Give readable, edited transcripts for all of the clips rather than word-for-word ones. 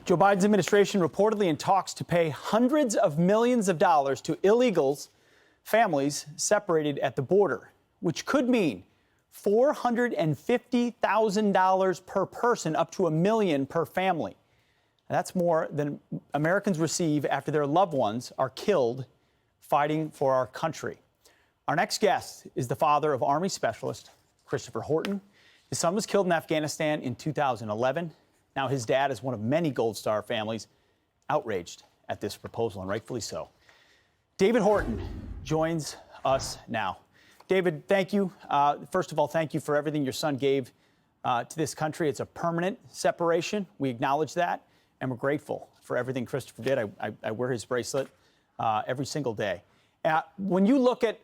Joe Biden's administration reportedly in talks to pay hundreds of millions of dollars to illegals, families separated at the border, which could mean $450,000 per person, up to $1 million per family. That's more than Americans receive after their loved ones are killed fighting for our country. Our next guest is the father of Army Specialist Christopher Horton. His son was killed in Afghanistan in 2011. Now his dad is one of many Gold Star families outraged at this proposal, and rightfully so. David Horton joins us now. David, thank you. First of all, thank you for everything your son gave to this country. It's a permanent separation. We acknowledge that, and we're grateful for everything Christopher did. I wear his bracelet every single day. When you look at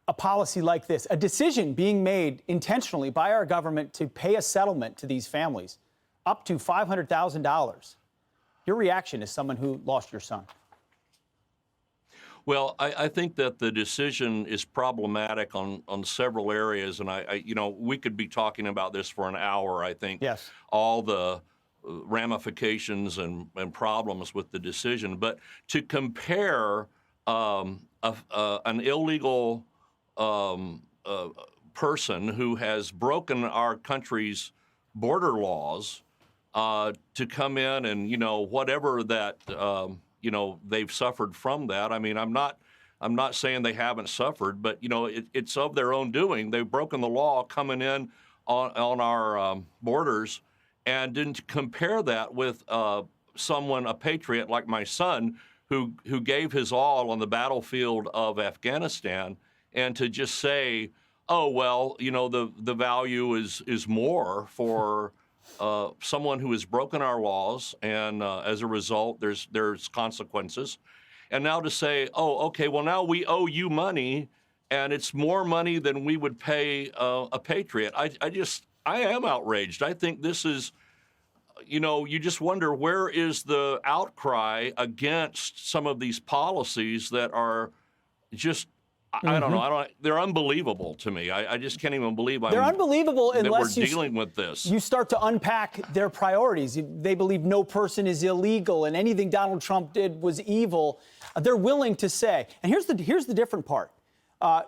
a policy like this, a decision being made intentionally by our government to pay a settlement to these families, up to $500,000, your reaction as someone who lost your son? Well, I think that the decision is problematic on several areas, and we could be talking about this for an hour. I think yes. All the ramifications and problems with the decision, but to compare an illegal person who has broken our country's border laws to come in and whatever that they've suffered from that. I mean, I'm not saying they haven't suffered, but it's of their own doing. They've broken the law coming in on our borders, and didn't compare that with someone, a patriot like my son, who gave his all on the battlefield of Afghanistan, and to just say, oh well, the value is more for someone who has broken our laws, and as a result, there's consequences. And now to say, oh, okay, well now we owe you money, and it's more money than we would pay a patriot. I am outraged. I think this is, you just wonder, where is the outcry against some of these policies that are just, I don't know. They're unbelievable to me. I just can't even believe they're unbelievable unless we're dealing with this. You start to unpack their priorities. They believe no person is illegal, and anything Donald Trump did was evil. They're willing to say, and here's the different part.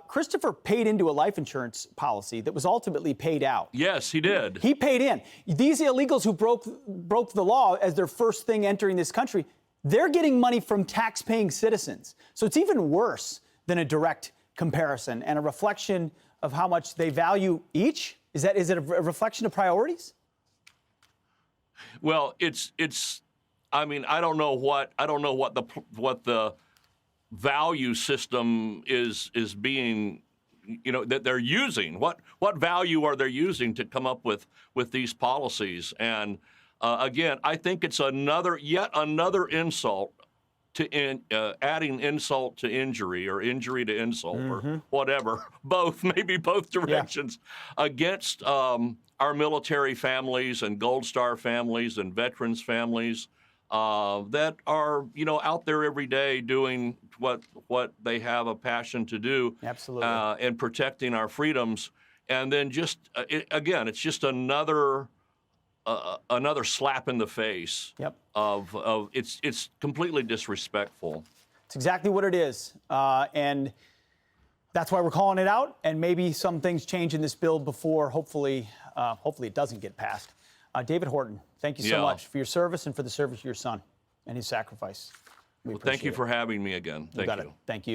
Christopher paid into a life insurance policy that was ultimately paid out. Yes, he did. He paid in. These illegals who broke the law as their first thing entering this country, they're getting money from tax-paying citizens. So it's even worse than a direct comparison and a reflection of how much they value each. Is it a reflection of priorities? Well, it's. I mean, I don't know what the value system is being, that they're using. What value are they using to come up with these policies? And again, I think it's yet another insult to adding insult to injury, or injury to insult, or whatever, maybe both directions, against our military families and Gold Star families and veterans families that are, out there every day doing what they have a passion to do. Absolutely. And protecting our freedoms. And then it's just another slap in the face. Yep. Of it's completely disrespectful. It's exactly what it is, and that's why we're calling it out. And maybe some things change in this bill before, hopefully it doesn't get passed. David Horton, thank you so much for your service and for the service of your son and his sacrifice. Well, thank you for having me again. Thank you. Thank you.